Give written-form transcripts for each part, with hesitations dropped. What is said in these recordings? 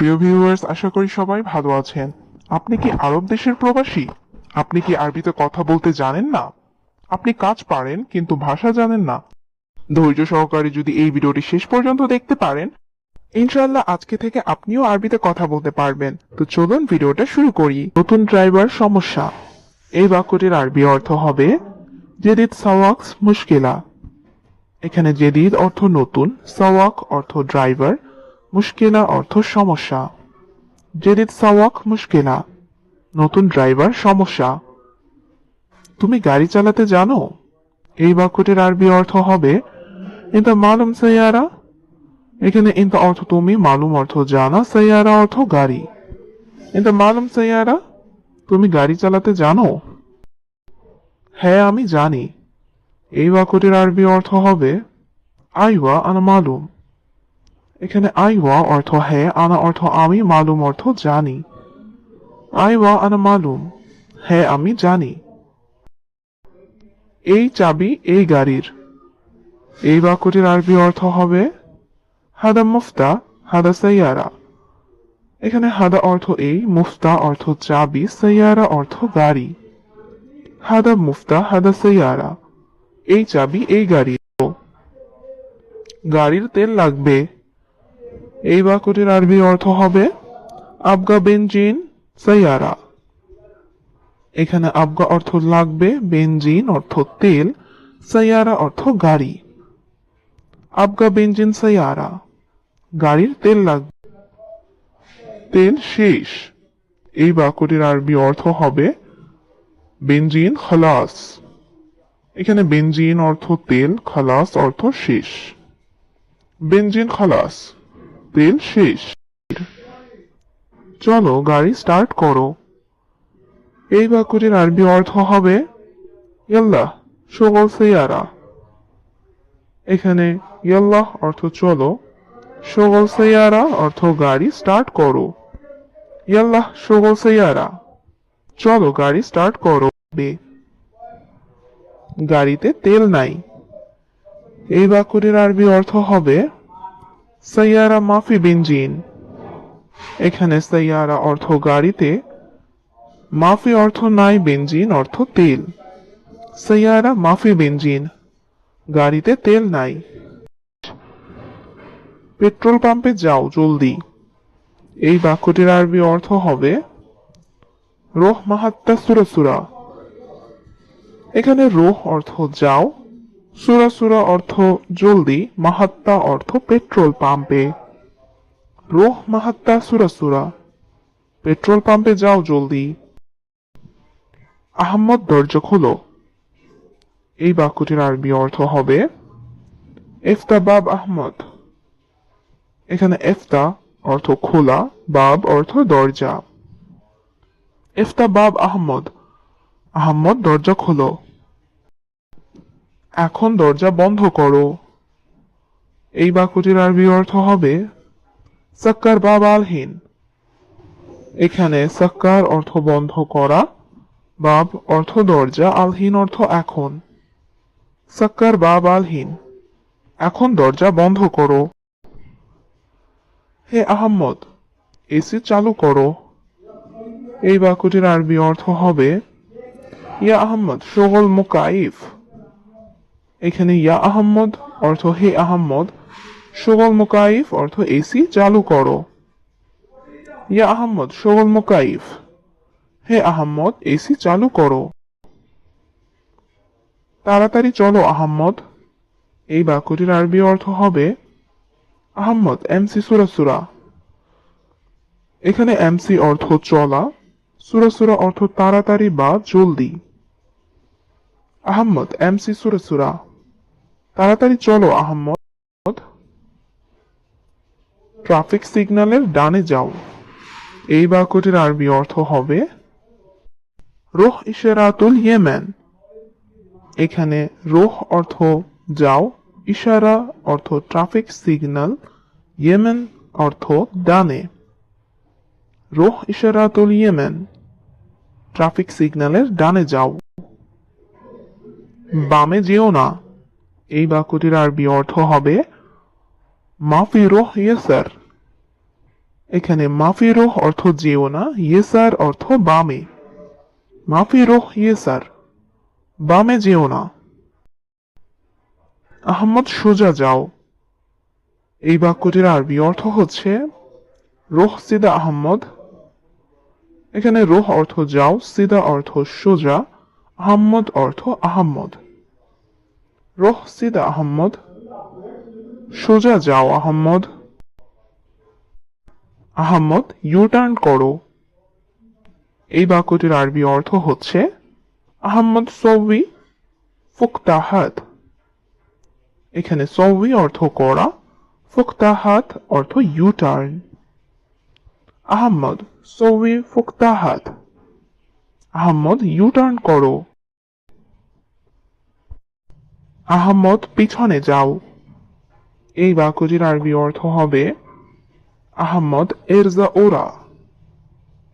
প্রিয় ভিউয়ার্স, আশা করি সবাই ভালো আছেন। আপনি কি আরব দেশের প্রবাসী? আপনি কি আরবিতে কথা বলতে জানেন না? আপনি কাজ পারেন কিন্তু ভাষা জানেন না? ধৈর্য সহকারে যদি এই ভিডিওটি শেষ পর্যন্ত দেখতে পারেন, ইনশাআল্লাহ আজকে থেকে আপনিও আরবিতে কথা বলতে পারবেন। তো চলুন ভিডিওটা শুরু করি। নতুন ড্রাইভার সমস্যা। এই বাক্যটির আরবি অর্থ হবে জেদিদ সাওয়াকস মুশকিলা। এখানে জেদিদ অর্থ নতুন, সাওয়াক অর্থ ড্রাইভার, মুশকিলা অর্থ সমস্যা। জেদিদ সাওয়াক মুশকিলা, নতুন ড্রাইভার সমস্যা। তুমি গাড়ি চালাতে জানো? এই বাক্যটির আরবি অর্থ হবে ইনতা মালুম সাইয়ারা। এখানে ইনতা অর্থ তুমি, মালুম অর্থ জানা, সাইয়ারা অর্থ গাড়ি। ইনতা মালুম সাইয়ারা, তুমি গাড়ি চালাতে জানো? হ্যাঁ, আমি জানি। এই বাক্যটির আরবি অর্থ হবে আইওয়া আনা মালুম। এখানে আইওয়া অর্থ হ্যাঁ, আনা অর্থ আমি, মালুম অর্থ জানি। আইওয়া আনা মালুম, হ্যাঁ আমি জানি। এই চাবি এই গাড়ির। এই বাক্যটির আরবি অর্থ হবে হাদা মুফতা হাদা সাইয়ারা। এখানে হাদা অর্থ এই, মুফতা অর্থ চাবি, সাইয়ারা অর্থ গাড়ি। হাদা মুফতা হাদা সাইয়ারা, এই চাবি এই গাড়ি। গাড়ির তেল লাগবে। এই বাক্যটির আরবি অর্থ হবে আবগা বেনজিন সাইয়ারা। এখানে আবগা অর্থ লাগবে, বেনজিন অর্থ তেল, সাইয়ারা অর্থ গাড়ি। আবগা বেনজিন সাইয়ারা, গাড়ির তেল লাগবে। তেল শেষ। এই বাক্যটির আরবি অর্থ হবে বেনজিন খালাস। এখানে বেনজিন অর্থ তেল, খালাস অর্থ শেষ। বেনজিন খালাস, তেল শেষ। চলো গাড়ি স্টার্ট করো। এই বাক্যটির আরবি অর্থ হবে ইয়াল্লাহ শগল সাইয়ারা। এখানে ইয়াল্লাহ অর্থ চলো, শগল সাইয়ারা অর্থ গাড়ি স্টার্ট করো। ইয়াল্লাহ শগল সাইয়ারা, চলো গাড়ি স্টার্ট করো। গাড়িতে তেল নাই। এই বাক্যটির আরবি অর্থ হবে সাইয়ারা মাফি বেনজিন। এখানে সাইয়ারা অর্থ গাড়িতে, মাফি অর্থ নাই, বেনজিন অর্থ তেল। সাইয়ারা মাফি বেনজিন, গাড়িতে তেল নাই। পেট্রোল পাম্পে যাও জলদি। এই বাক্যটির আরবি অর্থ হবে রোহ মাহাত্তা সুরা সুরা। এখানে রোহ অর্থ যাও, সুরা সুরা অর্থ জলদি, মাহাত্তা অর্থ পেট্রোল পাম্পে। রোহ মাহাত্তা সুরা সুরা, পেট্রোল পাম্পে যাও জলদি। আহম্মদ দরজা খোলো। এই বাক্যটির আরবি অর্থ হবে ইফতা বাব আহমদ। এখানে ইফতা অর্থ খোলা, বাব অর্থ দরজা। ইফতা বাব আহমদ, আহম্মদ দরজা খোলো। এখন দরজা বন্ধ করো। এই বাক্যটির আরবি অর্থ হবে সাক্কার বাব আলহিন। এখানে সাক্কার অর্থ বন্ধ করা, বাব অর্থ দরজা, আলহিন অর্থ এখন। সাক্কার বাব আলহিন, এখন দরজা বন্ধ করো। হে আহম্মদ, এসি চালু করো। এই বাক্যটির আরবি অর্থ হবে ইয়া আহম্মদ শগল মুকাইফ। এখানে ইয়া আহম্মদ অর্থ হে আহম্মদ, শগল মুকাইফ অর্থ এসি চালু করো। ইয়া আহম্মদ শগল মুকাইফ, হে আহম্মদ এসি চালু করো। তাড়াতাড়ি চলো আহম্মদ। এই বাক্যটির আরবি অর্থ হবে আহম্মদ এমসি সুরা সুরা। এখানে এমসি অর্থ চলা, সুরা সুরা অর্থ তাড়াতাড়ি বা জলদি। আহম্মদ এমসি সুরা সুরা, তাড়াতাড়ি চলো আহম্মদ। ট্রাফিক সিগন্যালের ডানে যাও। এই বাক্যটির আরবি অর্থ হবে রোহ ইশারাতুল ইয়েমেন। এখানে রোহ অর্থ যাও, ইশারা অর্থ ট্রাফিক সিগন্যাল, ইয়েমেন অর্থ ডানে। রোহ ইশারাতুল ইয়েমেন, ট্রাফিক সিগন্যালের ডানে যাও। বামে যেও না। এই বাক্যটির আরবি অর্থ হবে মাফি রোহ ইয়েসার। এখানে মাফি রোহ অর্থ যেও না, ইয়েসার অর্থ বামে। মাফি রোহ ইয়েসার, বামে যেও না। আহম্মদ সোজা যাও। এই বাক্যটির আরবি অর্থ হচ্ছে রোহ সিদা আহম্মদ। এখানে রোহ অর্থ যাও, সিদা অর্থ সোজা, আহম্মদ অর্থ আহম্মদ। রোহ সিদা আহম্মদ, সোজা যাও আহম্মদ। আহম্মদ ইউটার্ন করো। এই বাক্যটির আরবি অর্থ হচ্ছে আহম্মদ সৌবি ফুকতাহাত। এখানে সৌবি অর্থ করা, ফুকতাহাত অর্থ ইউটার্ন। আহম্মদ সৌবি ফুকতাহাত, আহম্মদ ইউটার্ন করো। আহম্মদ পিছনে যাও। এই বাক্যটির আরবি অর্থ হবে আহম্মদ এরজা ওরা।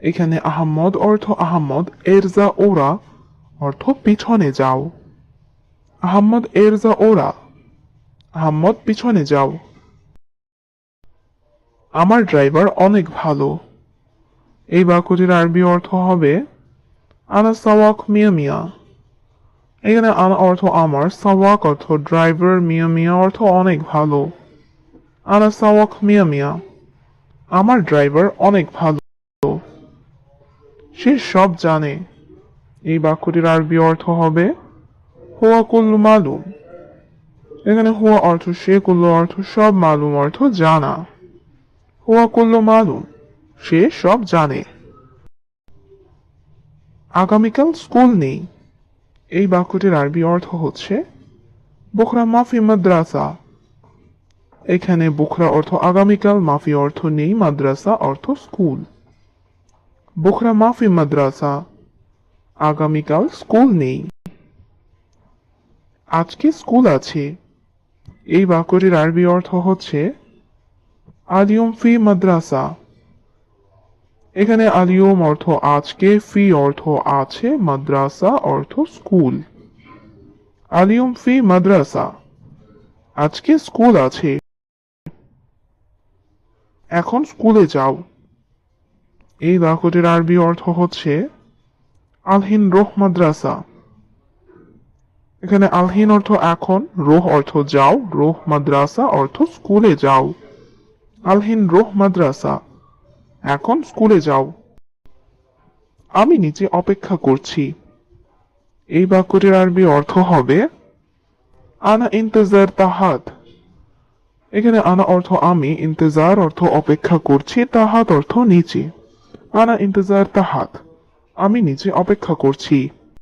এখানে আহম্মদ অর্থ আহম্মদ, এরজা ওরা অর্থ পিছনে যাও। আহম্মদ এরজা ওরা, আহম্মদ পিছনে যাও। আমার ড্রাইভার অনেক ভালো। এই বাক্যটির আরবি অর্থ হবে আনা সাওয়াক মিয়া মিয়া। এখানে আনা অর্থ আমার, সাওয়াক অর্থ ড্রাইভার, মিয়া মিয়া অর্থ অনেক ভালো। আনা সাওয়াক মিয়া মিয়া, আমার ড্রাইভার অনেক ভালো। সে সব জানে। এই বাক্যটির আরবি অর্থ হবে হুয়া কুল্লু মালুম। এখানে হুয়া অর্থ সে, কুল্লু অর্থ সব, মালুম অর্থ জানা। হুয়া কুল্লু মালুম, সে সব জানে। আগামীকাল স্কুল নেই। এই বাক্যটির আরবি অর্থ হচ্ছে বুখরা মাফি মাদ্রাসা। এখানে বুখরা অর্থ আগামীকাল, মাফি অর্থ নেই, মাদ্রাসা অর্থ স্কুল। বুখরা মাফি মাদ্রাসা, আগামীকাল স্কুল নেই। আজকে স্কুল আছে। এই বাক্যটির আরবি অর্থ হচ্ছে আলিয়ম ফি মাদ্রাসা। এখানে আলিয়ম অর্থ আজকে, ফি অর্থ আছে, মাদ্রাসা অর্থ স্কুল। আলিয়ম ফি মাদ্রাসা, আজকে স্কুল আছে। এখন স্কুলে যাও। এই বাক্যটির আরবি অর্থ হচ্ছে আলহিন রোহ মাদ্রাসা। এখানে আলহিন অর্থ এখন, রোহ অর্থ যাও, রোহ মাদ্রাসা অর্থ স্কুলে যাও। আলহিন রোহ মাদ্রাসা, এখন স্কুলে যাও। আমি নিচে অপেক্ষা করছি। এই বাক্যটির আরবি অর্থ হবে আনা ইন্তজার তাহাত। এখানে আনা অর্থ আমি, ইন্তজার অর্থ অপেক্ষা করছি, তাহাত অর্থ নিচে। আনা ইন্তজার তাহাত, আমি নিচে অপেক্ষা করছি।